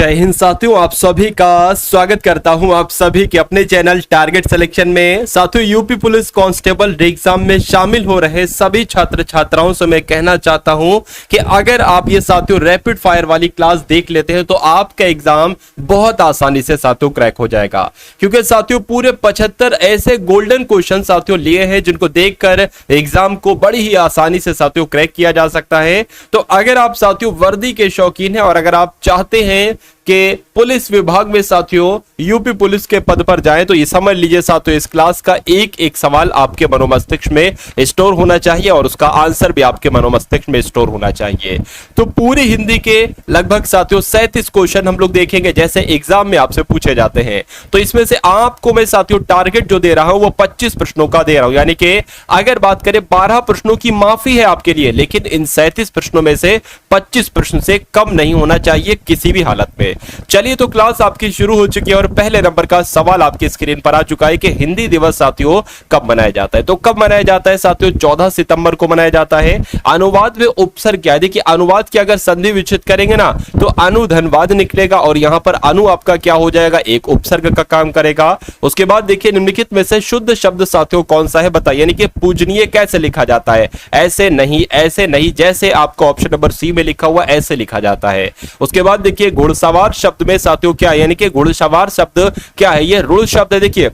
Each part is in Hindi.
जय हिंद साथियों, आप सभी का स्वागत करता हूं आप सभी के अपने चैनल टारगेट सिलेक्शन में। साथियों, यूपी पुलिस कांस्टेबल एग्जाम में शामिल हो रहे सभी छात्र छात्राओं से मैं कहना चाहता हूं कि अगर आप ये साथियों रैपिड फायर वाली क्लास देख लेते हैं तो आपका एग्जाम बहुत आसानी से साथियों क्रैक हो जाएगा, क्योंकि साथियों पूरे 75 ऐसे गोल्डन क्वेश्चन साथियों लिए हैं जिनको देखकर एग्जाम को बड़ी ही आसानी से साथियों क्रैक किया जा सकता है। तो अगर आप साथियों वर्दी के शौकीन हैं और अगर आप चाहते हैं कि पुलिस विभाग में साथियों यूपी पुलिस के पद पर जाएं तो ये समझ लीजिए साथियों इस क्लास का एक एक सवाल आपके मनोमस्तिष्क में स्टोर होना चाहिए और उसका आंसर भी आपके मनोमस्तिष्क में स्टोर होना चाहिए। तो पूरी हिंदी के लगभग साथियों 37 क्वेश्चन हम लोग देखेंगे जैसे एग्जाम में आपसे पूछे जाते हैं। तो इसमें से आपको मैं साथियों टारगेट जो दे रहा हूं वो 25 प्रश्नों का दे रहा हूं, यानी कि अगर बात करें 12 प्रश्नों की माफी है आपके लिए, लेकिन इन 37 प्रश्नों में से 25 प्रश्न से कम नहीं होना चाहिए किसी भी हालत में। चलिए तो क्लास आपकी शुरू हो चुकी है और पहले नंबर का सवाल आपकी स्क्रीन पर आ चुका है कि हिंदी दिवस साथियों कब मनाया जाता है। तो कब मनाया जाता है साथियों? 14 सितंबर को मनाया जाता है। अनुवाद में उपसर्ग क्या है? देखिए अनुवाद की अगर संधि विच्छेद करेंगे ना तो अनुधनवाद निकलेगा और यहां पर अनु आपका क्या हो जाएगा? एक उपसर्ग का काम करेगा। उसके बाद देखिए निम्नलिखित में से शुद्ध शब्द साथियों कौन सा है बताइए, यानी कि पूजनीय कैसे लिखा जाता है? ऐसे नहीं, ऐसे नहीं, जैसे आपको ऑप्शन नंबर सी में लिखा हुआ ऐसे लिखा जाता है। उसके बाद देखिए घुड़सवार शब्द में साथियों क्या है, यानी कि घुड़सवार शब्द क्या है? ये रूढ़ शब्द है। देखिए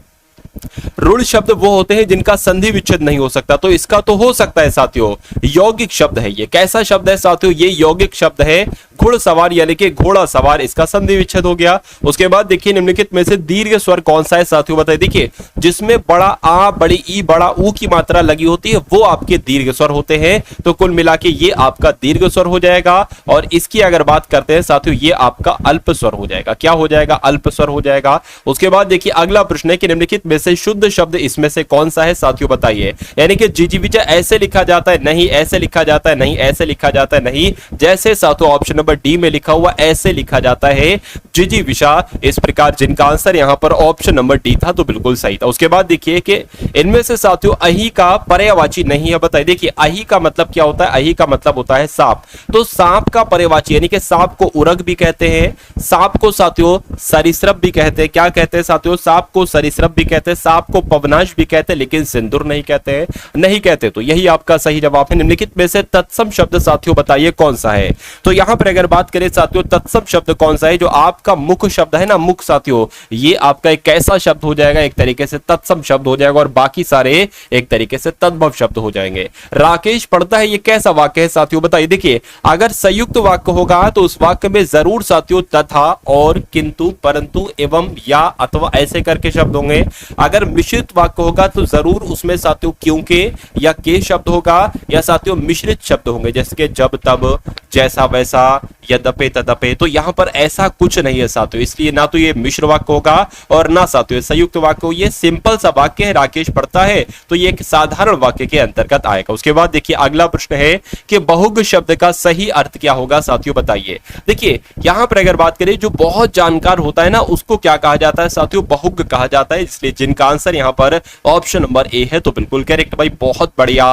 रूढ़ शब्द वो होते हैं जिनका संधि विच्छेद नहीं हो सकता, तो इसका तो हो सकता है साथियों यौगिक शब्द है। ये कैसा शब्द है साथियों? ये यौगिक शब्द है घुड़सवार, यानी कि घोड़ा सवार, इसका संधि विच्छेद हो गया। उसके बाद देखिए निम्नलिखित में से दीर्घ स्वर कौन सा है साथियों बताइए। देखिए जिसमें बड़ा आ, बड़ी ई, बड़ा ऊ की मात्रा लगी होती है वो आपके दीर्घ स्वर होते हैं। तो कुल मिला के ये आपका दीर्घ स्वर हो जाएगा। और इसकी अगर बात करते हैं साथियों ये आपका अल्प स्वर हो जाएगा। क्या हो जाएगा? अल्प स्वर हो जाएगा। उसके बाद देखिए अगला प्रश्न है कि निम्नलिखित में से शुद्ध शब्द इसमें से कौन सा है साथियों बताइए। यानी कि जिजीविचा ऐसे लिखा जाता है? नहीं। ऐसे लिखा जाता है? नहीं। ऐसे लिखा जाता है? नहीं। जैसे साथियों ऑप्शन नंबर डी में लिखा हुआ ऐसे लिखा जाता है जिजीविषा। इस प्रकार जिनका आंसर यहां पर ऑप्शन नंबर डी था तो बिल्कुल सही था। उसके बाद देखिए कि इनमें से साथियों अहि का पर्यायवाची नहीं है बताइए। देखिए अहि का मतलब क्या होता है? अहि का मतलब होता है सांप। तो सांप का पर्यायवाची यानी कि सांप को उरग भी कहते हैं, सांप को साथियों सरीसृप भी कहते हैं। क्या कहते हैं साथियों? सांप को सरीसृप भी कहते हैं, सांप को पवनाश भी कहते हैं, लेकिन सिंदूर नहीं कहते हैं, नहीं कहते। तो यही आपका सही जवाब है। निम्नलिखित में से तत्सम शब्द साथियों बताइए कौन सा है। तो यहां पर अगर बात करें साथियों तत्सम शब्द कौन सा है? जो आपका मुख शब्द है ना, मुख साथियों ये आपका एक कैसा शब्द हो जाएगा? एक तरीके से तत्सम शब्द हो जाएगा और बाकी सारे एक तरीके से तद्भव शब्द हो जाएंगे। राकेश पढ़ता है ये कैसा वाक्य है साथियों बताइए। देखिए अगर संयुक्त वाक्य होगा तो उस वाक्य में जरूर साथियों तथा, और, किंतु, परंतु, एवं, या, अथवा ऐसे करके शब्द होंगे। अगर मिश्रित वाक्य होगा तो जरूर उसमें साथियों क्योंकि या के शब्द होगा, या साथियों मिश्रित शब्द होंगे जैसे कि जब, तब, जैसा, वैसा, यद्यपि, तदपि। तो यहां पर ऐसा कुछ नहीं है साथियों, इसलिए ना तो ये मिश्र वाक्य होगा और ना साथियों संयुक्त वाक्य हो। ये सिंपल सा वाक्य है, राकेश पढ़ता है, तो ये एक साधारण वाक्य के अंतर्गत आएगा। उसके बाद देखिए अगला प्रश्न है कि बहुग शब्द का सही अर्थ क्या होगा साथियों बताइए। देखिए यहां पर अगर बात करें जो बहुत जानकार होता है ना उसको क्या कहा जाता है साथियों? बहुग कहा जाता है। इसलिए जिनका आंसर यहां पर ऑप्शन नंबर ए है तो बिल्कुल करेक्ट भाई, बहुत बढ़िया,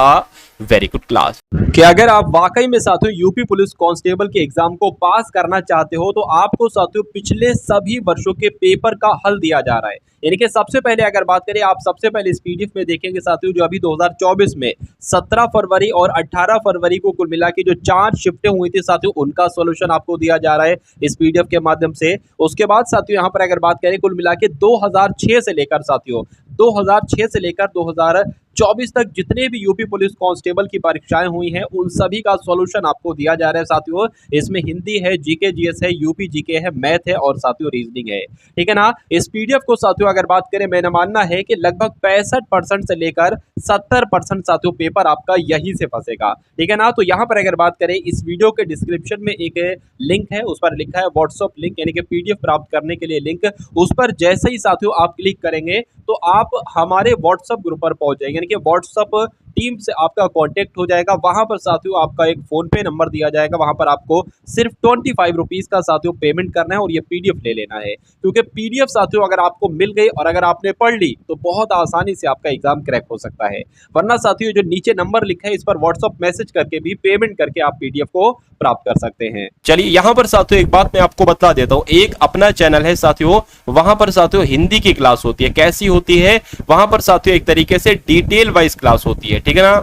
वेरी गुड क्लास। कि अगर आप वाकई में साथियों यूपी पुलिस कांस्टेबल के एग्जाम को पास करना चाहते हो तो आपको साथियों पिछले सभी वर्षों के पेपर का हल दिया जा रहा है। यानी कि सबसे पहले अगर बात करें आप सबसे पहले इस पीडीएफ में देखेंगे साथियों जो अभी 2024 में 17 फरवरी और 18 फरवरी को कुल मिला के जो 4 शिफ्टें हुई थी साथियों उनका सॉल्यूशन आपको दिया जा रहा है इस पीडीएफ के माध्यम से। उसके बाद साथियों यहाँ पर अगर बात करें कुल मिला के 2006 से लेकर साथियों 2006 से लेकर 2024 तक जितने भी यूपी पुलिस कांस्टेबल की परीक्षाएं हुई हैं उन सभी का सॉल्यूशन आपको दिया जा रहा है साथियों। इसमें हिंदी है, जीके जीएस है, यूपी जीके है, मैथ है और साथियों रीजनिंग है। ठीक है ना। इस पीडीएफ को साथियों अगर बात करें मेरा मानना है कि लगभग 65% से लेकर 70% साथियों पेपर आपका यहीं से फंसेगा। ठीक है ना। तो यहाँ पर अगर बात करें इस वीडियो के डिस्क्रिप्शन में एक लिंक है, उस पर लिखा है व्हाट्सएप लिंक, यानी कि पीडीएफ प्राप्त करने के लिए लिंक। उस पर जैसे ही साथियों आप क्लिक करेंगे तो आप हमारे व्हाट्सएप ग्रुप पर पहुंच जाएंगे, यानी कि व्हाट्सएप टीम से आपका कांटेक्ट हो जाएगा। वहां पर साथियों आपका एक फोन पे नंबर दिया जाएगा, वहां पर आपको सिर्फ 25 रुपीज का साथियों पेमेंट करना है और ये पीडीएफ ले लेना है, क्योंकि पीडीएफ साथियों अगर आपको मिल गई और अगर आपने पढ़ ली तो बहुत आसानी से आपका एग्जाम क्रैक हो सकता है। वरना साथियों जो नीचे नंबर लिखा है इस पर व्हाट्सएप मैसेज करके भी पेमेंट करके आप पीडीएफ को प्राप्त कर सकते हैं। चलिए यहां पर साथियों एक बात मैं आपको बता देता हूं, एक अपना चैनल है साथियों, वहां पर साथियों हिंदी की क्लास होती है। कैसी होती है? वहां पर साथियों एक तरीके से डिटेल वाइज क्लास होती है, ठीक है ना,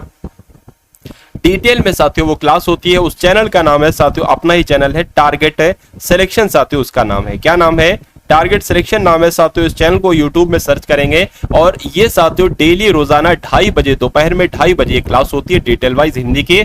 डिटेल में साथियों वो क्लास होती है। उस चैनल का नाम है साथियों, अपना ही चैनल है, टारगेट सिलेक्शन साथियों उसका नाम है। क्या नाम है? टारगेट सिलेक्शन नाम है साथियों। इस चैनल को यूट्यूब में सर्च करेंगे और ये साथियों डेली रोजाना 2:30 बजे, दोपहर में 2:30 बजे क्लास होती है। डिटेल वाइज हिंदी के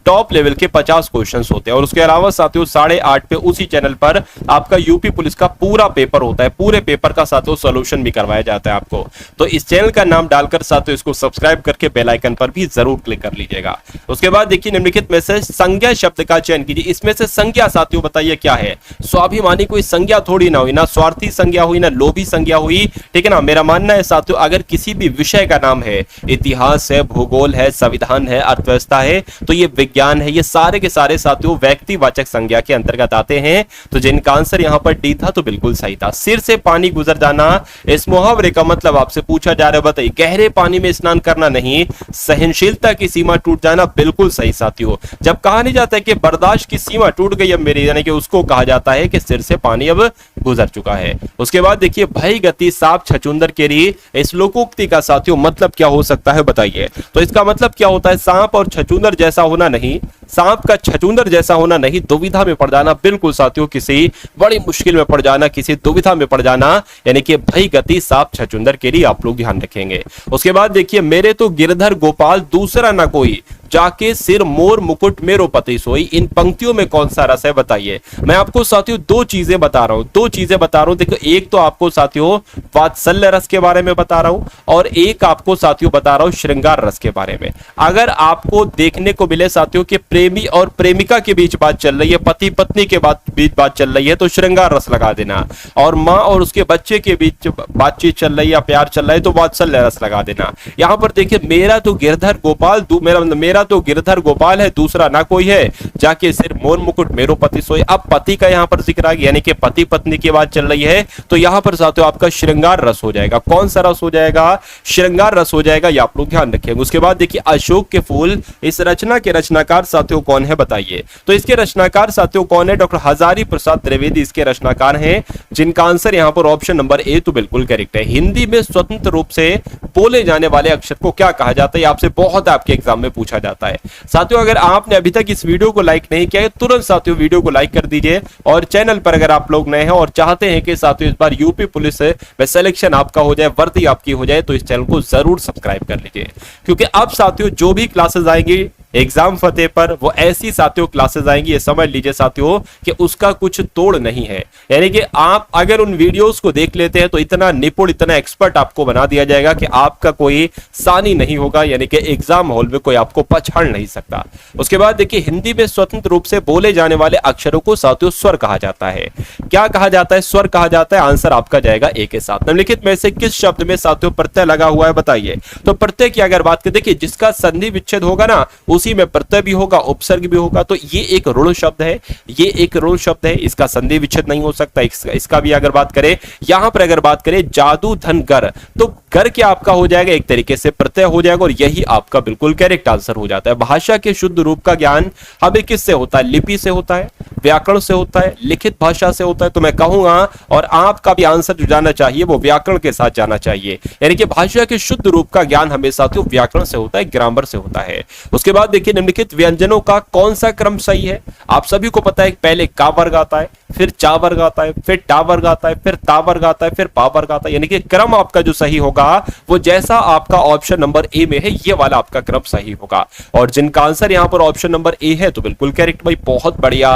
टॉप लेवल के 50 क्वेश्चंस होते हैं और उसके अलावा साथियों 8:30 पे उसी चैनल पर आपका यूपी पुलिस का पूरा पेपर होता है। पूरे पेपर का साथियों सॉल्यूशन भी करवाया जाता है आपको। तो इस चैनल का नाम डालकर साथियों इसको सब्सक्राइब करके बेल आइकन पर भी जरूर क्लिक कर लीजिएगा। उसके बाद देखिए निम्नलिखित में से संज्ञा शब्द का चयन कीजिए। इसमें से संज्ञा साथियों बताइए क्या है? स्वाभिमानी कोई संज्ञा थोड़ी ना हुई, ना स्वार्थी संज्ञा हुई, ना लोभी संज्ञा हुई, ठीक है ना। मेरा मानना है साथियों अगर किसी भी विषय का नाम है, इतिहास है, भूगोल है, संविधान है, अर्थव्यवस्था है, तो ये विज्ञान है, ये सारे के सारे साथियों व्यक्तिवाचक संज्ञा के अंतर्गत आते हैं। तो जिनका आंसर यहां पर डी था तो बिल्कुल सही था। सिर से पानी गुजर जाना, इस मुहावरे का मतलब आपसे पूछा जा रहा है, बताइए। गहरे पानी में स्नान करना नहीं, सहनशीलता की सीमा टूट जाना, बिल्कुल सही साथियों। जब कहा नहीं जाता है कि बर्दाश्त की सीमा टूट गई अब मेरी, यानी कि उसको कहा जाता है कि सिर से पानी अब गुजर चुका है। उसके बाद देखिए भय गति सांप छछूंदर केरी, इस लोकोक्ति का साथियों मतलब क्या हो सकता है बताइए। तो इसका मतलब क्या होता है? सांप और छछूंदर जैसा होना नहीं, सांप का छछूंदर जैसा होना नहीं, दुविधा में पड़ जाना, बिल्कुल साथियों किसी बड़ी मुश्किल में पड़ जाना, किसी दुविधा में पड़ जाना, यानी कि भय गति सांप छछूंदर केरी, आप लोग ध्यान रखेंगे। उसके बाद देखिए मेरे तो गिरधर गोपाल दूसरा ना कोई, जाके सिर मोर मुकुट मेरो पति सोई, इन पंक्तियों में कौन सा रस है बताइए। मैं आपको साथियों दो चीजें बता रहा हूं, देखो एक तो आपको साथियों वात्सल्य रस के बारे में बता रहा हूं और एक आपको साथियों बता रहा हूं श्रृंगार रस के बारे में। अगर आपको देखने को मिले साथियों कि प्रेमी और प्रेमिका के बीच बात चल रही है, पति पत्नी के बीच बात चल रही है, तो श्रृंगार रस लगा देना, और माँ और उसके बच्चे के बीच बातचीत चल रही है या प्यार चल रहा है तो वात्सल्य रस लगा देना। यहां पर देखिए मेरा तो गिरधर गोपाल, मेरा तो गिरधर गोपाल है दूसरा ना कोई है, जाके सिर मोर मुकुट मेरो पति सोए। अब पति का यहां पर जिक्र आ गया, यानी कि पति पत्नी की बात चल रही है, तो यहां पर साथियों आपका श्रृंगार रस हो जाएगा। कौन सा रस हो जाएगा? श्रृंगार रस हो जाएगा, ये आप लोग ध्यान रखेंगे। उसके बाद देखिए अशोक के फूल, इस रचना के रचनाकार साथियों कौन है बताइए। तो इसके रचनाकार साथियों कौन है? डॉक्टर हजारी प्रसाद द्विवेदी इसके रचनाकार हैं, जिनका आंसर यहां पर ऑप्शन नंबर ए तो बिल्कुल करेक्ट है। हिंदी में स्वतंत्र रूप से बोले जाने वाले अक्षर को क्या कहा जाता है? आपसे बहुत आपके एग्जाम में पूछा जाता है। साथियों अगर आपने अभी तक इस वीडियो को लाइक नहीं किया है, तुरंत साथियों वीडियो को लाइक कर दीजिए, और चैनल पर अगर आप लोग नए हैं और चाहते हैं कि साथियों इस बार यूपी पुलिस में सिलेक्शन आपका हो जाए, वर्दी आपकी हो जाए, तो इस चैनल को जरूर सब्सक्राइब कर लीजिए, क्योंकि अब साथियों जो भी क्लासेस आएंगी एग्जाम फतेह पर वो ऐसी साथियों क्लासेस आएंगी, ये समझ लीजिए साथियों कि उसका कुछ तोड़ नहीं है। यानी कि आप अगर उन वीडियोस को देख लेते हैं तो इतना निपुण, इतना एक्सपर्ट आपको बना दिया जाएगा कि आपका कोई सानी नहीं होगा, यानी कि एग्जाम हॉल में कोई आपको पछाड़ नहीं सकता। उसके बाद देखिए हिंदी में स्वतंत्र रूप से बोले जाने वाले अक्षरों को साथियों स्वर कहा जाता है। क्या कहा जाता है? स्वर कहा जाता है। आंसर आपका जाएगा ए के साथ। निम्नलिखित में से किस शब्द में साथियों प्रत्यय लगा हुआ है बताइए। तो प्रत्यय की अगर बात करें, देखिए जिसका संधि विच्छेद होगा ना उसी में प्रत्यय भी होगा, उपसर्ग भी होगा, तो ये एक ऋण शब्द है, ये एक ऋण शब्द है, इसका संधि विच्छेद नहीं हो सकता। इसका भी अगर बात करें, यहां पर अगर बात करें जादू धन गर, तो गर क्या आपका हो जाएगा? एक तरीके से प्रत्यय हो जाएगा, और यही आपका बिल्कुल करेक्ट आंसर हो जाता है। भाषा के शुद्ध रूप का ज्ञान हमें किससे होता है? लिपि से होता है, व्याकरण से होता है, लिखित भाषा से होता है। तो मैं कहूंगा और आपका भी आंसर जो जाना चाहिए वो व्याकरण के साथ जाना चाहिए, यानी कि भाषा के शुद्ध रूप का ज्ञान हमेशा व्याकरण से होता है, ग्रामर से होता है। उसके बाद देखिए निम्नलिखित व्यंजनों का कौन सा क्रम सही है? आप सभी को पता है पहले का वर्ग आता है, फिर चा वर्ग आता है, फिर टा वर्ग आता है, फिर ता वर्ग आता है, फिर पा वर्ग आता है, यानी कि क्रम आपका जो सही होगा वो जैसा आपका ऑप्शन नंबर ए में है ये वाला आपका क्रम सही होगा। और जिनका आंसर यहां पर ऑप्शन नंबर ए है तो बिल्कुल करेक्ट भाई, बहुत बढ़िया,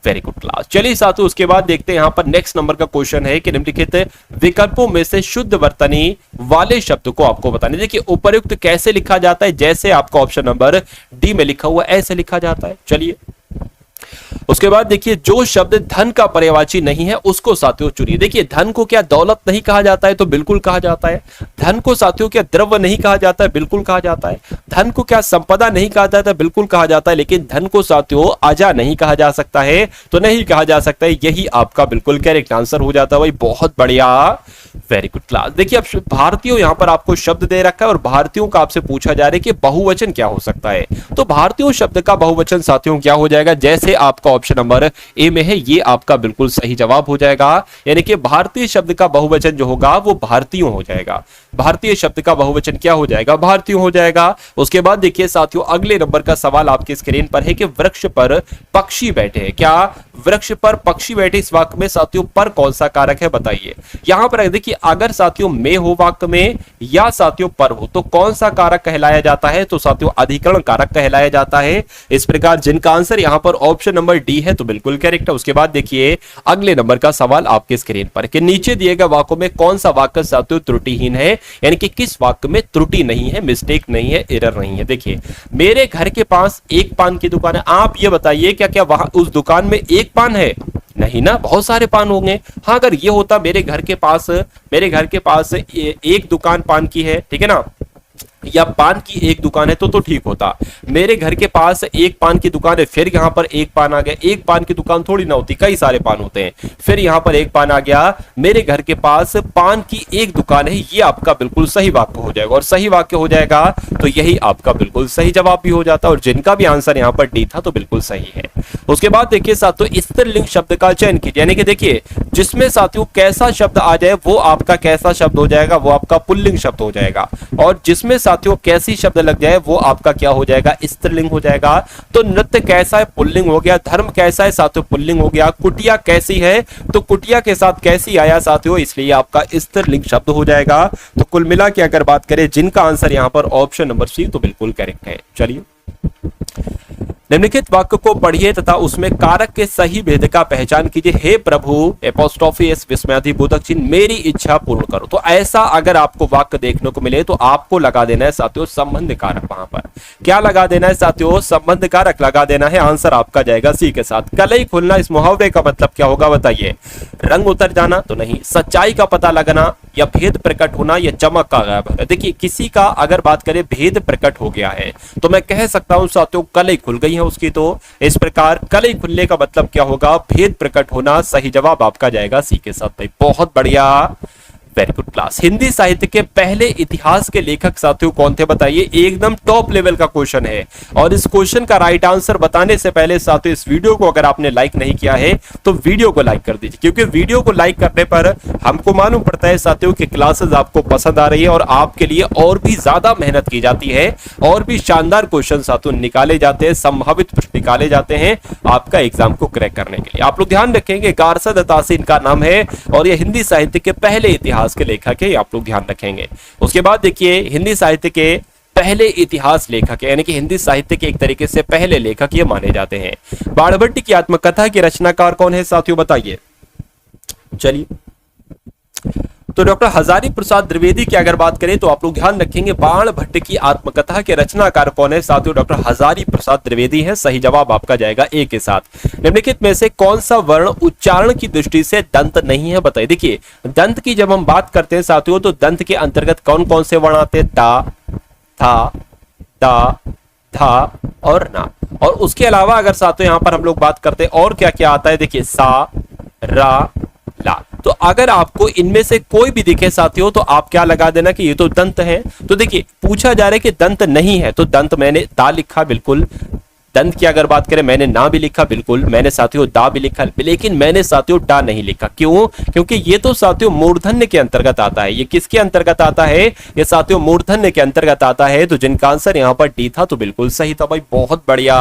वेरी गुड क्लास। चलिए साथियों उसके बाद देखते हैं यहां पर नेक्स्ट नंबर का क्वेश्चन है कि निम्नलिखित विकल्पों में से शुद्ध वर्तनी वाले शब्द को आपको बताने। देखिए उपर्युक्त कैसे लिखा जाता है? जैसे आपका ऑप्शन नंबर डी में लिखा हुआ ऐसे लिखा जाता है। चलिए उसके बाद देखिए जो शब्द धन का पर्यायवाची नहीं है उसको साथियों चुनिए। देखिए धन को क्या दौलत नहीं कहा जाता है? तो बिल्कुल कहा जाता है। धन को साथियों क्या द्रव्य नहीं कहा जाता है? बिल्कुल कहा जाता है। धन को क्या संपदा नहीं कहा जाता है? बिल्कुल कहा जाता है। लेकिन धन को साथियों अजा नहीं कहा जा सकता है, तो नहीं कहा जा सकता है। यही आपका बिल्कुल करेक्ट आंसर हो जाता है भाई। बहुत बढ़िया, वेरी गुड क्लास। देखिए अब भारतीयों यहां पर आपको शब्द दे रखा है और भारतीयों का आपसे पूछा जा रहा है कि बहुवचन क्या हो सकता है। तो भारतीयों शब्द का बहुवचन साथियों क्या हो जाएगा? जैसे आपका ऑप्शन नंबर ए में है, ये आपका बिल्कुल सही जवाब हो जाएगा। यानी कि भारतीय शब्द का बहुवचन जो होगा वो भारतीयों हो जाएगा। भारतीय शब्द का बहुवचन क्या हो जाएगा? भारतीयों हो जाएगा। उसके बाद देखिए साथियों अगले नंबर का सवाल आपके स्क्रीन पर है कि वृक्ष पर पक्षी बैठे हैं। क्या वृक्ष पर पक्षी बैठे? इस वाक्य में साथियों पर कौन सा कारक है बताइए। यहां पर देखिए अगर साथियों में हो वाक्य में या साथियों पर हो तो कौन सा कारक कहलाया जाता है? तो साथियों अधिकरण कारक कहलाया जाता है। इस प्रकार जिनका आंसर यहां पर ऑप्शन नंबर डी है तो बिल्कुल करेक्ट है। उसके बाद देखिए अगले नंबर का सवाल आपके स्क्रीन पर कि नीचे दिए गए वाक्यों में कौन सा वाक्य साथियों त्रुटिहीन है, यानी कि किस वाक्य में त्रुटि नहीं है, मिस्टेक नहीं है, एरर नहीं है। देखिए मेरे घर के पास एक पान की दुकान है। आप ये बताइए क्या क्या वहां उस दुकान में एक पान है? नहीं ना, बहुत सारे पान होंगे। हाँ अगर ये होता मेरे घर के पास एक दुकान पान की है, ठीक है ना, या पान की एक दुकान है तो ठीक होता। मेरे घर के पास एक पान की दुकान है, फिर यहां पर एक पान आ गया। एक पान की दुकान थोड़ी ना होती, कई सारे पान होते हैं। फिर यहां पर एक पान आ गया। मेरे घर के पास पान की एक दुकान है, ये आपका बिल्कुल सही वाक्य हो जाएगा। और सही वाक्य हो जाएगा तो यही आपका बिल्कुल सही जवाब भी हो जाता है। और जिनका भी आंसर यहां पर डी था तो बिल्कुल सही है। उसके बाद देखिए साथियों स्त्रीलिंग शब्द का चयन कीजिए, यानी कि देखिए जिसमें साथियों कैसा शब्द आ जाए वो आपका कैसा शब्द हो जाएगा, वो आपका पुल्लिंग शब्द हो जाएगा। और जिसमें साथियों कैसी शब्द लग जाए वो आपका क्या हो जाएगा? स्त्रीलिंग हो जाएगा। तो नृत्य कैसा है? पुल्लिंग हो गया। धर्म कैसा है साथियों? पुल्लिंग हो गया। कुटिया कैसी है? तो कुटिया के साथ कैसी आया साथियों, इसलिए आपका स्त्रीलिंग शब्द हो जाएगा। तो कुल मिला के अगर बात करें जिनका आंसर यहां पर ऑप्शन नंबर सी तो बिल्कुल करेक्ट है। चलिए निम्नलिखित वाक्य को पढ़िए तथा उसमें कारक के सही भेद का पहचान कीजिए। हे प्रभु एपोस्ट्रोफी एस विस्मयादिबोधक चिन्ह मेरी इच्छा पूर्ण करो। तो ऐसा अगर आपको वाक्य देखने को मिले तो आपको लगा देना है साथियों संबंध कारक। वहां पर क्या लगा देना है साथियों? संबंध कारक लगा देना है। आंसर आपका जाएगा सी के साथ। कलई खुलना इस मुहावरे का मतलब क्या होगा बताइए? रंग उतर जाना तो नहीं, सच्चाई का पता लगना या भेद प्रकट होना या चमक का गायब। देखिए किसी का अगर बात करें भेद प्रकट हो गया है तो मैं कह सकता हूं साथियों कलई खुल गई है उसकी। तो इस प्रकार कलई खुलने का मतलब क्या होगा? भेद प्रकट होना। सही जवाब आपका जाएगा सी के साथ भाई। बहुत बढ़िया, वेरी गुड क्लास। हिंदी साहित्य के पहले इतिहास के लेखक साथियों कौन थे बताइए? एकदम टॉप लेवल का क्वेश्चन है। और इस क्वेश्चन का राइट आंसर बताने से पहले साथियों इस वीडियो को अगर आपने लाइक नहीं किया है तो वीडियो को लाइक कर दीजिए, क्योंकि वीडियो को लाइक करने पर हमको मालूम पड़ता है साथियों कि क्लासेस आपको पसंद आ रही है और आपके लिए और भी ज्यादा मेहनत की जाती है और भी शानदार क्वेश्चन साथियों निकाले जाते हैं, संभावित प्रश्न निकाले जाते हैं आपका एग्जाम को क्रैक करने के लिए। आप लोग ध्यान रखेंगे गारसा दत्तासी इनका नाम है और ये हिंदी साहित्य के पहले इतिहास के लेखक है, आप लोग ध्यान रखेंगे। उसके बाद देखिए हिंदी साहित्य के पहले इतिहास लेखक है, यानी कि हिंदी साहित्य के एक तरीके से पहले लेखक ये माने जाते हैं। बाणभट्ट की आत्मकथा के रचनाकार कौन है साथियों बताइए? चलिए तो डॉक्टर हजारी प्रसाद द्विवेदी की अगर बात करें तो आप लोग ध्यान रखेंगे बाणभट्ट की आत्मकथा के रचनाकार कौन है साथियों? डॉक्टर हजारी प्रसाद द्विवेदी है। सही जवाब आपका जाएगा ए के साथ। निम्नलिखित में से कौन सा वर्ण उच्चारण की दृष्टि से दंत नहीं है बताइए? देखिए दंत की जब हम बात करते हैं साथियों तो दंत के अंतर्गत कौन कौन से वर्ण आते हैं? ता, था, दा, धा और ना। और उसके अलावा अगर साथियों यहां पर हम लोग बात करते हैं और क्या क्या आता है, देखिए सा, रा, ला। तो अगर आपको इनमें से कोई भी दिखे साथियों तो आप क्या लगा देना कि ये तो दंत है। तो देखिए पूछा जा रहा है कि दंत नहीं है तो दंत मैंने दा लिखा बिल्कुल। दंत की अगर बात करें मैंने ना भी लिखा बिल्कुल, मैंने साथियों दा भी लिखा, लेकिन मैंने साथियों डा नहीं लिखा। क्यों? क्योंकि ये तो साथियों मूर्धन्य के अंतर्गत आता है। ये किसके अंतर्गत आता है? ये साथियों मूर्धन्य के अंतर्गत आता है। तो जिनका आंसर यहां पर डी था तो बिल्कुल सही था भाई। बहुत बढ़िया,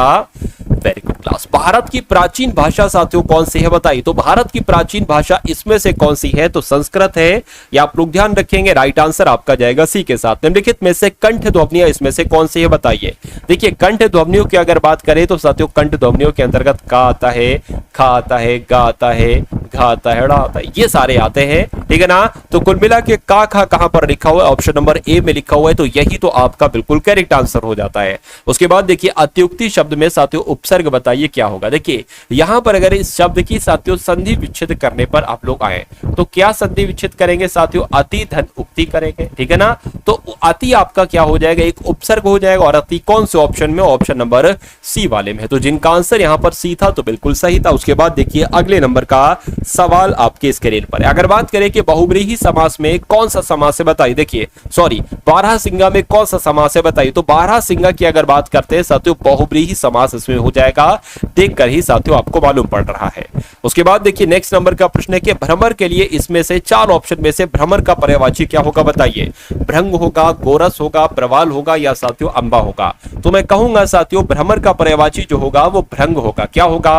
वेरी गुड क्लास। भारत की प्राचीन भाषा साथियों कौन सी है बताइए? तो भारत की प्राचीन भाषा इसमें से कौन सी है? तो संस्कृत है। या आप लोग ध्यान रखेंगे राइट आंसर आपका जाएगा सी के साथ। निम्नलिखित में से कंठ ध्वनियां इसमें से कौन सी है बताइए? देखिए कंठ ध्वनियों की अगर बात करें तो साथियों कंठ ध्वनियों के अंतर्गत का आता है, खा आता है, गा आता है, घा आता है, ड़ा आता है, ये सारे आते हैं। ठीक है ना। तो कुल मिला के का खा कहां पर लिखा हुआ है, ऑप्शन नंबर ए में लिखा हुआ है, तो यही तो आपका बिल्कुल करेक्ट आंसर हो जाता है। उसके बाद देखिए अत्युक्ति शब्द में साथियों उपसर्ग बताइए क्या होगा। देखिए यहां पर अगर इस शब्द की साथियों संधि विच्छेद करने पर आप लोग आए तो क्या संधि विच्छेद करेंगे साथियों, अति धन उक्ति करेंगे, ठीक है ना। तो अति आपका क्या हो जाएगा, एक उपसर्ग हो जाएगा, और अति कौन से ऑप्शन में, ऑप्शन नंबर सी वाले में है। तो जिनका आंसर यहां पर सी था तो बिल्कुल सही था। उसके बाद देखिए अगले नंबर का सवाल आपके स्क्रीन पर है। अगर बात करें कि बहुव्रीहि समास में कौन सा समास है बताइए, देखिए सॉरी बारहसिंगा में कौन सा समास है बताइए। तो बारहसिंगा की अगर बात करते हैं साथियों बहुव्रीहि समास इसमें हो जाएगा, देखकर ही साथियों आपको मालूम पड़ रहा है। उसके बाद देखिए नेक्स्ट नंबर का प्रश्न है कि भ्रमर के लिए इसमें से चार ऑप्शन में से भ्रमर का पर्यायवाची क्या होगा बताइए। भृंग होगा, गोरस होगा, प्रवाल होगा या साथियों अंबा होगा। तो मैं कहूंगा साथियों भ्रमर का पर्यायवाची जो होगा वो भृंग होगा। क्या होगा,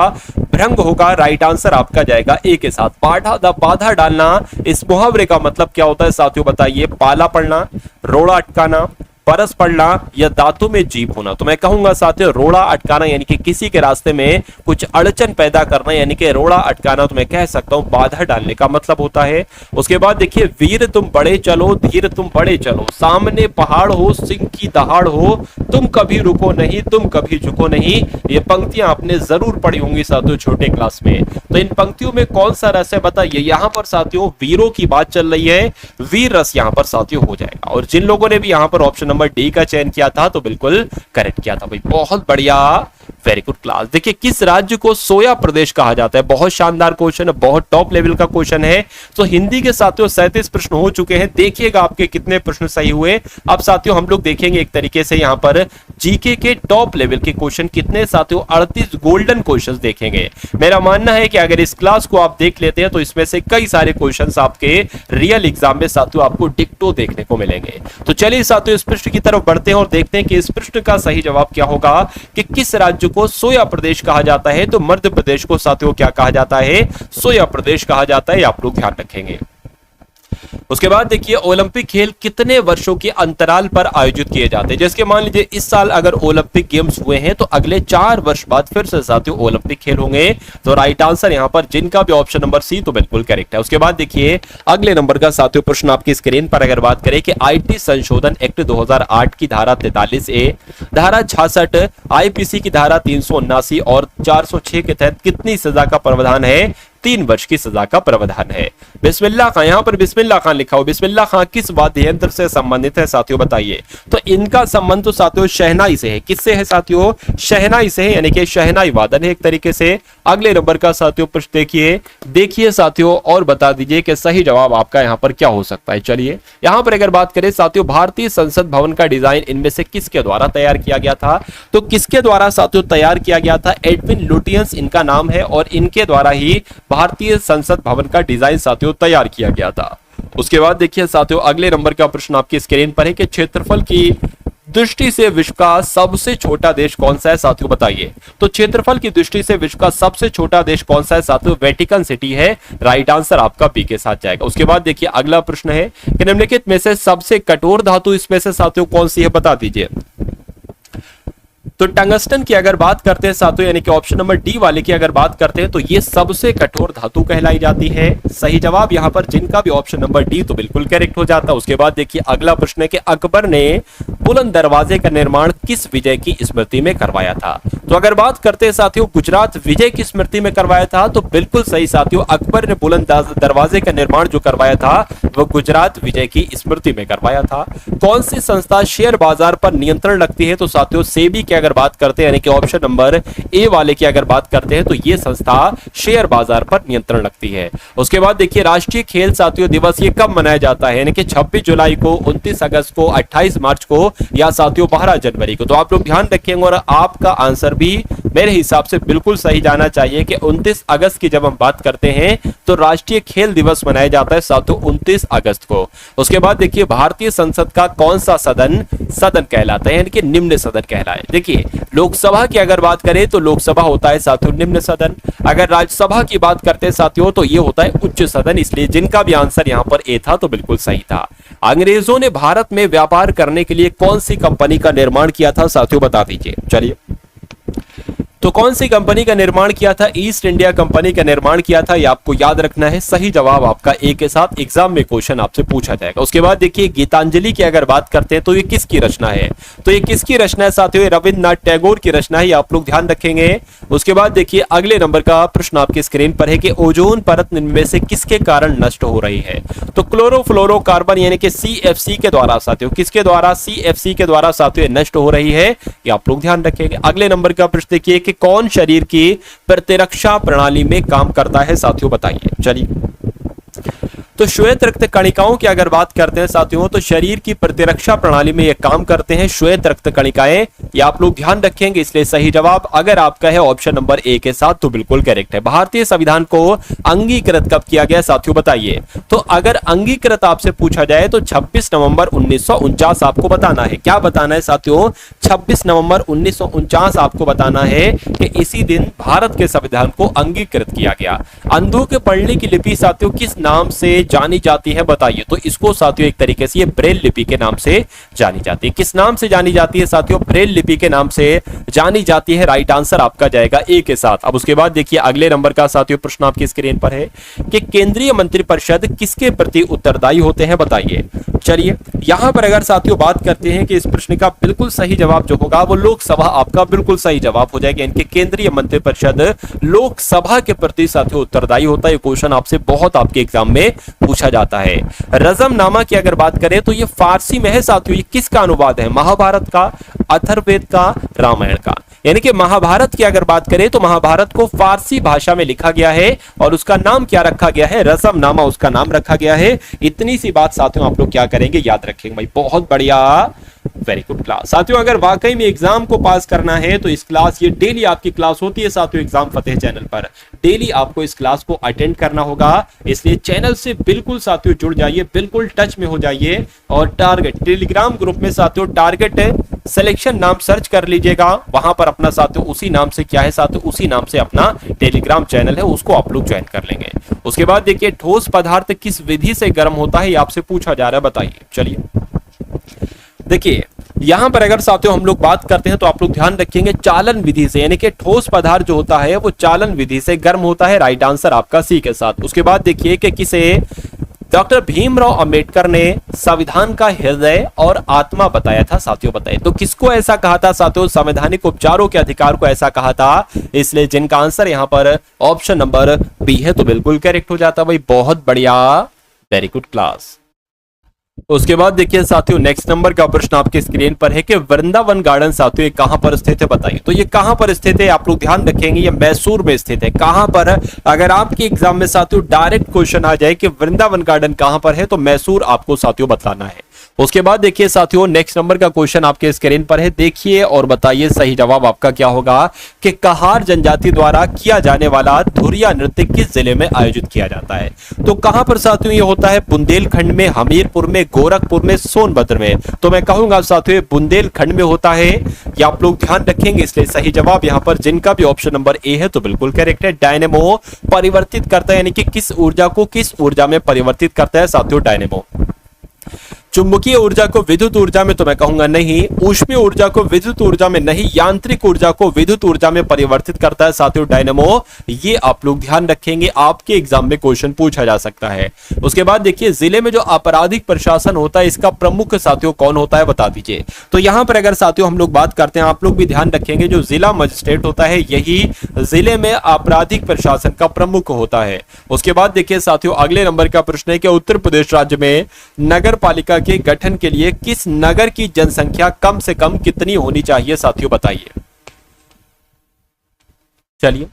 भृंग होगा। राइट आंसर आपका जाएगा ए के साथ। बाधा डालना इस मुहावरे का मतलब क्या होता है साथियों बताइए, पाला पड़ना, रोड़ा अटकाना, परस पड़ना या दांतों में जीभ होना। तो मैं कहूंगा साथियों रोड़ा अटकाना यानी कि किसी के रास्ते में कुछ अड़चन पैदा करना, यानी कि रोड़ा अटकाना तो मैं कह सकता हूं बाधा डालने का मतलब होता है। उसके बाद देखिए वीर तुम बड़े चलो, धीर तुम बड़े चलो, सामने पहाड़ हो, सिंह की दहाड़ हो, तुम कभी रुको नहीं, तुम कभी झुको नहीं। ये पंक्तियां आपने जरूर पढ़ी होंगी साथियों छोटे क्लास में। तो इन पंक्तियों में कौन सा रस है बताइए। यहां पर साथियों वीरों की बात चल रही है, वीर रस यहां पर साथियों हो जाएगा। और जिन लोगों ने भी यहां पर ऑप्शन नंबर डी का चयन किया था तो बिल्कुल करेक्ट किया था भाई, बहुत बढ़िया, वेरी गुड क्लास। देखिए किस राज्य को सोया प्रदेश कहा जाता है, बहुत शानदार क्वेश्चन है, बहुत टॉप लेवल का क्वेश्चन है। तो हिंदी के साथियों 37 प्रश्न हो चुके हैं, देखिएगा आपके कितने प्रश्न सही हुए। अब साथियों हम लोग देखेंगे एक तरीके से यहां पर जीके के टॉप लेवल के क्वेश्चन कितने साथियों, 38 गोल्डन क्वेश्चंस देखेंगे। मेरा मानना है कि अगर इस क्लास को आप देख लेते हैं तो इसमें से कई सारे क्वेश्चंस आपके रियल एग्जाम में साथियों आपको डिक्टो देखने को मिलेंगे। तो चलिए साथियों इस पृष्ठ की तरफ बढ़ते हैं और देखते हैं कि इस पृष्ठ का सही जवाब क्या होगा कि किस राज्य को सोया प्रदेश कहा जाता है। तो मध्य प्रदेश को साथियों क्या कहा जाता है, सोया प्रदेश कहा जाता है, आप लोग ध्यान रखेंगे। उसके बाद देखिए ओलंपिक खेल कितने वर्षों के अंतराल पर आयोजित किए जाते हैं। जैसे मान लीजिए इस साल अगर ओलंपिक गेम्स हुए हैं तो अगले 4 वर्ष बाद फिर से साथियों ओलंपिक खेल होंगे। तो राइट आंसर यहां पर जिनका भी ऑप्शन नंबर सी तो बिल्कुल करेक्ट है। उसके बाद देखिए अगले नंबर का साथियों प्रश्न आपकी स्क्रीन पर अगर बात करें कि आईटी संशोधन एक्ट 2008 की धारा 43A, धारा 66, आईपीसी की धारा 379 और 406 के तहत कितनी सजा का प्रावधान है, 3 वर्ष की सजा का प्रावधान है। बिस्मिल्लाह खां, यहां पर बिस्मिल्लाह खां लिखा हो, बिस्मिल्लाह खां किस वाद्य यंत्र से संबंधित है साथियों बताइए। तो इनका संबंध तो साथियों शहनाई से है। किससे है साथियों, शहनाई से है, यानी कि शहनाई वादन है एक तरीके से। अगले नंबर का साथियों प्रश्न देखिए साथियों और बता दीजिए कि सही जवाब आपका यहां पर क्या हो सकता है। चलिए यहां पर अगर बात करें साथियों भारतीय संसद भवन का डिजाइन इनमें से किसके द्वारा तैयार किया गया था। तो किसके द्वारा साथियों तैयार किया गया था, एडविन लुटियंस इनका नाम है और इनके द्वारा ही भारतीय संसद भवन का डिजाइन साथियों तैयार किया गया था। उसके बाद देखिए साथियों अगले नंबर का प्रश्न आपकी स्क्रीन पर है कि क्षेत्रफल की दृष्टि से विश्व का सबसे छोटा देश कौन सा है साथियों बताइए। तो क्षेत्रफल की दृष्टि से विश्व का सबसे छोटा देश कौन सा है साथियों, वेटिकन सिटी है। राइट आंसर आपका बी के साथ जाएगा। उसके बाद देखिए अगला प्रश्न है कि निम्नलिखित में से सबसे कठोर धातु इसमें से साथियों कौन सी है बता दीजिए। तो टंगस्टन की अगर बात करते हैं साथियों, यानी कि ऑप्शन नंबर डी वाले की अगर बात करते हैं तो ये सबसे कठोर धातु कहलाई जाती है। सही जवाब यहां पर जिनका भी ऑप्शन नंबर डी तो बिल्कुल करेक्ट हो जाता है। उसके बाद देखिए अगला प्रश्न है कि अकबर ने बुलंद दरवाजे का निर्माण किस विजय की स्मृति में करवाया था। तो अगर बात करते हैं साथियों गुजरात विजय की स्मृति में करवाया था तो बिल्कुल सही साथियों, अकबर ने बुलंद दरवाजे का निर्माण जो करवाया था वो गुजरात विजय की स्मृति में करवाया था। कौन सी संस्था शेयर बाजार पर नियंत्रण रखती है। तो साथियों सेबी की अगर बात करते हैं यानी कि ऑप्शन नंबर ए वाले की अगर बात करते हैं तो ये संस्था शेयर बाजार पर नियंत्रण रखती है। उसके बाद देखिए राष्ट्रीय खेल साथियों दिवस ये कब मनाया जाता है, यानी कि 26 जुलाई को, 29 अगस्त को, 28 मार्च को या साथियों 12 जनवरी को। तो आप लोग ध्यान रखेंगे और आपका आंसर भी मेरे हिसाब से बिल्कुल सही जाना चाहिए कि 29 अगस्त की जब हम बात करते हैं तो राष्ट्रीय खेल दिवस मनाया जाता है साथियों 29 अगस्त को। उसके बाद देखिए भारतीय संसद का कौन सा सदन कहलाता है, यानी कि निम्न सदन कहलाए। देखिए लोकसभा की अगर बात करें तो लोकसभा होता है साथियों निम्न सदन। अगर राज्यसभा की बात करते हैं साथियों तो ये होता है उच्च सदन। इसलिए जिनका भी आंसर यहां पर ए था तो बिल्कुल सही था। अंग्रेजों ने भारत में व्यापार करने के लिए कौन सी कंपनी का निर्माण किया था साथियों बता दीजिए। चलिए तो कौन सी कंपनी का निर्माण किया था? ईस्ट इंडिया कंपनी का निर्माण किया था, ये आपको याद रखना है। सही जवाब आपका ए के साथ एग्जाम में क्वेश्चन आपसे पूछा जाएगा। उसके बाद देखिए गीतांजलि की अगर बात करते हैं तो ये किसकी रचना है? तो ये किसकी रचना है साथियों? रविंद्रनाथ टैगोर की रचना है, आप लोग ध्यान रखेंगे। उसके बाद देखिए अगले नंबर का प्रश्न आपकी स्क्रीन पर है कि ओजोन परत में से किसके कारण नष्ट हो रही है? तो क्लोरोफ्लोरोकार्बन यानी कि सीएफसी के द्वारा साथियों, किसके द्वारा? सीएफसी के द्वारा साथियों नष्ट हो रही है, ये आप लोग ध्यान रखेंगे। अगले नंबर का प्रश्न देखिए कि कौन शरीर की प्रतिरक्षा प्रणाली में काम करता है साथियों, बताइए। चलिए, तो श्वेत रक्त कणिकाओं की अगर बात करते हैं साथियों तो शरीर की प्रतिरक्षा प्रणाली में ये काम करते हैं श्वेत रक्त कणिकाएं, ये आप लोग ध्यान रखेंगे। इसलिए सही जवाब अगर आपका है ऑप्शन नंबर ए के साथ तो बिल्कुल करेक्ट है। भारतीय संविधान को अंगीकृत कब किया गया साथियों, बताइए। तो अगर अंगीकृत आपसे पूछा जाए तो 26 नवंबर 1949 आपको बताना है। क्या बताना है साथियों? 26 नवंबर 1949 आपको बताना है कि इसी दिन भारत के संविधान को अंगीकृत किया गया। अंधों के पढ़ने की लिपि साथियों किस नाम से जानी जाती है, बताइए। तो इसको साथियों एक तरीके से ये ब्रेल लिपि के नाम से जानी जाती है। किस नाम से जानी जाती है साथियों? ब्रेल लिपि के नाम से जानी जाती है। राइट आंसर आपका जाएगा ए के साथ। अब उसके बाद देखिए अगले नंबर का साथियों प्रश्न आपकी स्क्रीन पर है कि केंद्रीय मंत्रिपरिषद किसके प्रति उत्तरदायी होते हैं, बताइए। चलिए, यहां पर अगर साथियों बात करते हैं कि इस प्रश्न का बिल्कुल सही जवाब जो होगा वो लोकसभा आपका बिल्कुल सही जवाब हो जाएगा। इनके केंद्रीय मंत्रिपरिषद लोकसभा के प्रति साथियों उत्तरदायी होता है। ये क्वेश्चन आपसे बहुत आपके एग्जाम में पूछा जाता है। रजमनामा की अगर बात करें तो ये फारसी में है साथियों। ये किसका अनुवाद है? महाभारत का, अथर्ववेद का, रामायण का। यानी कि महाभारत की अगर बात करें तो महाभारत को फारसी भाषा में लिखा गया है और उसका नाम क्या रखा गया है? रजमनामा उसका नाम रखा गया है। इतनी सी बात साथियों आप लोग क्या करेंगे, याद रखेंगे भाई। बहुत बढ़िया, वेरी गुड क्लास साथियों। अगर वाकई में एग्जाम को पास करना है तो इस क्लास, ये डेली आपकी क्लास होती है साथियों एग्जाम फतेह चैनल पर। डेली आपको इस क्लास को अटेंड करना होगा, इसलिए चैनल से बिल्कुल साथियों जुड़ जाइए, बिल्कुल टच में हो जाइए। और टारगेट टेलीग्राम ग्रुप में साथियों टारगेट सिलेक्शन नाम सर्च कर लीजिएगा, वहां पर अपना साथियों उसी नाम से क्या है साथियों, उसी नाम से अपना टेलीग्राम चैनल है, उसको आप लोग ज्वाइन कर लेंगे। उसके बाद देखिए ठोस पदार्थ किस विधि से गर्म होता है, ये आपसे पूछा जा रहा है, बताइए। चलिए देखिए यहां पर अगर साथियों हम लोग बात करते हैं तो आप लोग ध्यान रखेंगे चालन विधि से, यानी कि ठोस पदार्थ जो होता है वो चालन विधि से गर्म होता है। राइट आंसर आपका सी के साथ। उसके बाद देखिए कि किसे डॉक्टर भीमराव अंबेडकर ने संविधान का हृदय और आत्मा बताया था साथियों, बताइए। तो किसको ऐसा कहा था साथियों? संवैधानिक उपचारों के अधिकार को ऐसा कहा था। इसलिए जिनका आंसर यहां पर ऑप्शन नंबर बी है तो बिल्कुल करेक्ट हो जाता भाई। बहुत बढ़िया, वेरी गुड क्लास। उसके बाद देखिए साथियों नेक्स्ट नंबर का प्रश्न आपके स्क्रीन पर है कि वृंदावन गार्डन साथियों ये कहां पर स्थित है, बताइए। तो ये कहां पर स्थित है आप लोग ध्यान रखेंगे, ये मैसूर में स्थित है। कहां पर? अगर आपके एग्जाम में साथियों डायरेक्ट क्वेश्चन आ जाए कि वृंदावन गार्डन कहां पर है तो मैसूर आपको साथियों बताना है। उसके बाद देखिए साथियों नेक्स्ट नंबर का क्वेश्चन आपके स्क्रीन पर है, देखिए और बताइए सही जवाब आपका क्या होगा कि कहार जनजाति द्वारा किया जाने वाला धुरिया नृत्य किस जिले में आयोजित किया जाता है। तो कहां पर साथियों ये होता है? बुंदेलखंड में, हमीरपुर में, गोरखपुर में, सोनभद्र में। तो मैं कहूंगा साथियों बुंदेलखंड में होता है, ये आप लोग ध्यान रखेंगे। इसलिए सही जवाब यहां पर जिनका भी ऑप्शन नंबर ए है तो बिल्कुल करेक्ट है। डायनेमो परिवर्तित करता है, यानी कि किस ऊर्जा को किस ऊर्जा में परिवर्तित करता है साथियों डायनेमो? चुंबकीय ऊर्जा को विद्युत ऊर्जा में तो मैं कहूंगा नहीं, ऊष्मीय ऊर्जा को विद्युत ऊर्जा में नहीं, यांत्रिक ऊर्जा को विद्युत ऊर्जा में परिवर्तित करता है साथियों डायनेमो। ये आप लोग ध्यान रखेंगे, आपके एग्जाम में क्वेश्चन पूछा जा सकता है। उसके बाद देखिए जिले में जो आपराधिक प्रशासन होता है इसका प्रमुख साथियों कौन होता है, बता दीजिए। तो यहां पर अगर साथियों हम लोग बात करते हैं, आप लोग भी ध्यान रखेंगे, जो जिला मजिस्ट्रेट होता है यही जिले में आपराधिक प्रशासन का प्रमुख होता है। उसके बाद देखिए साथियों अगले नंबर का प्रश्न है कि उत्तर प्रदेश राज्य में नगर पालिका के गठन के लिए किस नगर की जनसंख्या कम से कम कितनी होनी चाहिए साथियों, बताइए। चलिए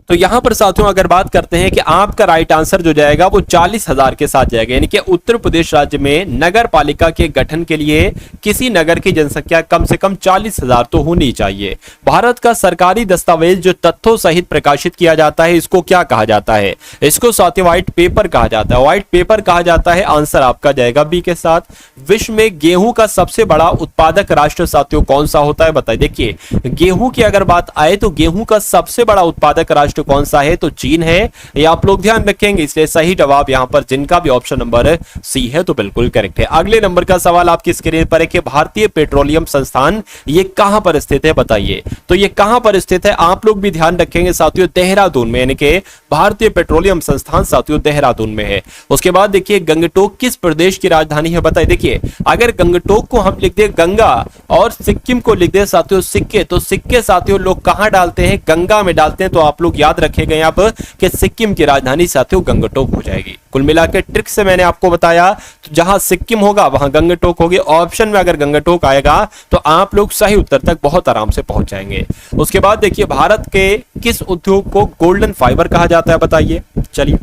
तो यहां पर साथियों अगर बात करते हैं कि आपका राइट आंसर जो जाएगा वो 40,000 के साथ जाएगा, यानी कि उत्तर प्रदेश राज्य में नगर पालिका के गठन के लिए किसी नगर की जनसंख्या कम से कम 40,000 तो होनी चाहिए। भारत का सरकारी दस्तावेज जो तथ्यों सहित प्रकाशित किया जाता है इसको क्या कहा जाता है? इसको साथियों व्हाइट पेपर कहा जाता है। व्हाइट पेपर कहा जाता है, आंसर आपका जाएगा बी के साथ। विश्व में गेहूं का सबसे बड़ा उत्पादक राष्ट्र साथियों कौन सा होता है, बताइए। देखिए गेहूं की अगर बात आए तो गेहूं का सबसे बड़ा उत्पादक राष्ट्र राष्ट्र कौन सा है? तो चीन है। ये आप लोग ध्यान रखेंगे, इसलिए सही जवाब यहां पर जिनका भी ऑप्शन नंबर सी है तो बिल्कुल करेक्ट है। अगले नंबर का सवाल आपकी स्क्रीन पर है कि भारतीय पेट्रोलियम संस्थान ये कहां पर स्थित है बताइए। तो ये कहां पर स्थित है आप लोग भी ध्यान रखेंगे साथियों, देहरादून में, यानी कि भारतीय पेट्रोलियम संस्थान साथियों देहरादून में है। उसके बाद देखिए गंगटोक किस प्रदेश की राजधानी है बताइए। देखिए अगर गंगटोक को हम लिख दे गंगा और सिक्किम को लिख दे साथियों सिक्के, तो सिक्के साथियों लोग कहां डालते हैं? गंगा में डालते हैं। तो आप लोग याद रखेंगे यहाँ पर कि सिक्किम की राजधानी साथियों गंगटोक हो जाएगी। कुल मिलाकर ट्रिक से मैंने आपको बताया, तो जहां सिक्किम होगा वहां गंगटोक होगी। ऑप्शन में अगर गंगटोक आएगा तो आप लोग सही उत्तर तक बहुत आराम से पहुंच जाएंगे। उसके बाद देखिए भारत के किस उद्योग को गोल्डन फाइबर कहा जाता है बताइए। चलिए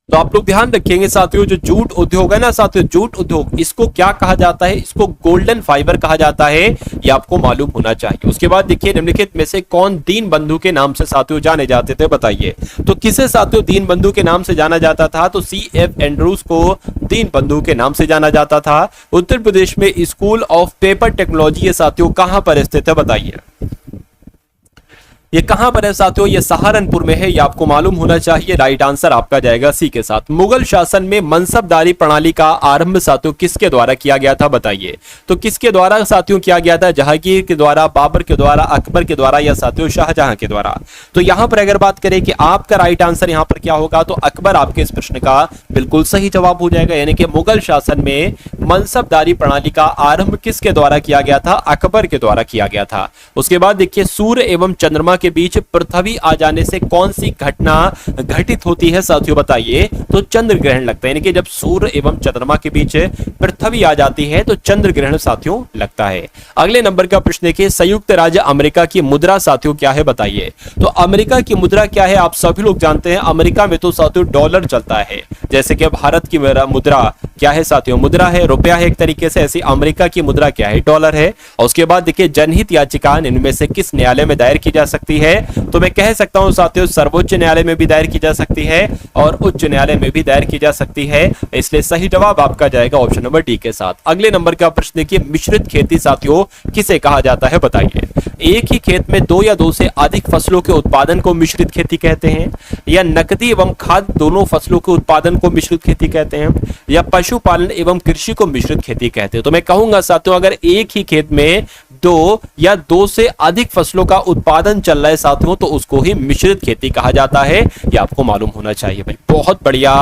तो आप लोग ध्यान रखेंगे साथियों, जो जूट उद्योग है ना साथियों, जूट उद्योग, इसको क्या कहा जाता है? इसको गोल्डन फाइबर कहा जाता है, ये आपको मालूम होना चाहिए। उसके बाद देखिए निम्नलिखित में से कौन दीन बंधु के नाम से साथियों जाने जाते थे बताइए। तो किसे साथियों दीन बंधु के नाम से जाना जाता था? तो CF एंड्रूज को दीन बंधु के नाम से जाना जाता था। उत्तर प्रदेश में स्कूल ऑफ पेपर टेक्नोलॉजी ये साथियों कहां पर स्थित है बताइए। ये कहां पर है साथियों? ये सहारनपुर में है, ये आपको मालूम होना चाहिए। राइट आंसर आपका जाएगा सी के साथ। मुगल शासन में मनसबदारी प्रणाली का आरंभ साथियों किसके द्वारा किया गया था बताइए। तो किसके द्वारा साथियों किया गया था? जहांगीर के द्वारा, बाबर के द्वारा, अकबर के द्वारा या साथियों शाहजहां के द्वारा। तो यहां पर अगर बात करें कि आपका राइट आंसर यहां पर क्या होगा, तो अकबर आपके इस प्रश्न का बिल्कुल सही जवाब हो जाएगा। यानी कि मुगल शासन में मनसबदारी प्रणाली का आरंभ किसके द्वारा किया गया था? अकबर के द्वारा किया गया था। उसके बाद देखिए सूर्य एवं चंद्रमा के बीच पृथ्वी आ जाने से कौन सी घटना घटित होती है साथियों बताइए। तो चंद्र ग्रहण लगता है, यानी कि जब सूर्य एवं चंद्रमा के बीच पृथ्वी आ जाती है तो चंद्र ग्रहण साथियों लगता है। अगले नंबर का प्रश्न देखिए, संयुक्त राज्य अमेरिका की मुद्रा साथियों क्या है बताइए। तो अमेरिका की मुद्रा क्या है? आप सभी लोग जानते हैं अमेरिका में तो साथियों डॉलर चलता है, जैसे कि भारत की मुद्रा क्या है साथियों? मुद्रा है, रुपया है एक तरीके से। ऐसी अमेरिका की मुद्रा क्या है? डॉलर है। और उसके बाद देखिए जनहित याचिका इनमें से किस न्यायालय में दायर की जा सकती है? तो मैं कह सकता हूं साथियों सर्वोच्च न्यायालय में भी दायर की जा सकती है और उच्च न्यायालय में भी दायर की जा सकती है। इसलिए सही जवाब आपका जाएगा ऑप्शन नंबर डी के साथ। अगले नंबर का प्रश्न देखिए, मिश्रित खेती साथियों किसे कहा जाता है बताइए। एक ही खेत में दो या दो से अधिक फसलों के उत्पादन को मिश्रित खेती कहते हैं, या नकदी एवं खाद्य दोनों फसलों के उत्पादन को मिश्रित खेती कहते हैं, या पशुपालन एवं कृषि को मिश्रित खेती कहते हैं। तो मैं कहूंगा साथियों अगर एक ही खेत में दो या दो से अधिक फसलों का उत्पादन चल रहा है साथियों तो उसको ही मिश्रित खेती कहा जाता है, ये आपको मालूम होना चाहिए भाई। बहुत बढ़िया,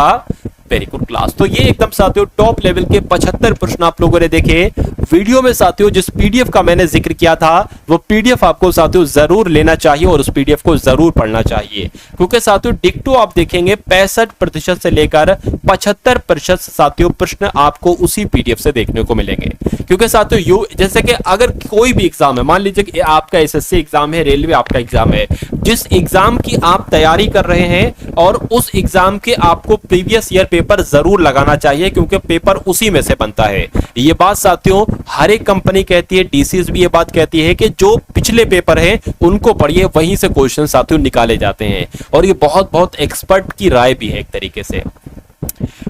वेरी गुड क्लास। तो ये एकदम साथियों टॉप लेवल के 75 प्रश्न आप लोगों ने देखे वीडियो में साथियों। जिस पीडीएफ का मैंने जिक्र किया था वो पीडीएफ आपको साथियों जरूर लेना चाहिए और उस पीडीएफ को जरूर पढ़ना चाहिए, क्योंकि साथियों डिक्टो आप देखेंगे 65% से लेकर 75% साथियों प्रश्न आपको उसी पीडीएफ से देखने को मिलेंगे। क्योंकि साथियों जैसे कि अगर कोई भी एग्जाम है, मान लीजिए कि आपका एसएससी एग्जाम है, रेलवे आपका एग्जाम है, जिस एग्जाम की आप तैयारी कर रहे हैं और उस एग्जाम के आपको प्रीवियस ईयर पेपर जरूर लगाना चाहिए, क्योंकि पेपर उसी में से बनता है। ये बात साथियों हर एक कंपनी कहती है, डीसीएस भी ये बात कहती है कि जो पिछले पेपर है उनको पढ़िए, वहीं से क्वेश्चन साथियों निकाले जाते हैं। और ये बहुत एक्सपर्ट की राय भी है एक तरीके से।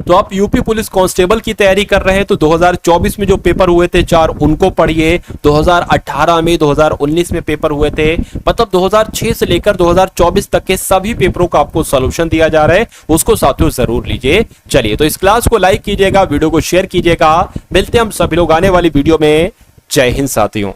तो आप यूपी पुलिस कांस्टेबल की तैयारी कर रहे हैं तो 2024 में जो पेपर हुए थे 4 उनको पढ़िए। 2018 में, 2019 में पेपर हुए थे, मतलब 2006 से लेकर 2024 तक के सभी पेपरों का आपको सॉल्यूशन दिया जा रहा है, उसको साथियों जरूर लीजिए। चलिए तो इस क्लास को लाइक कीजिएगा, वीडियो को शेयर कीजिएगा। मिलते हैं हम सभी लोग आने वाली वीडियो में। जय हिंद साथियों।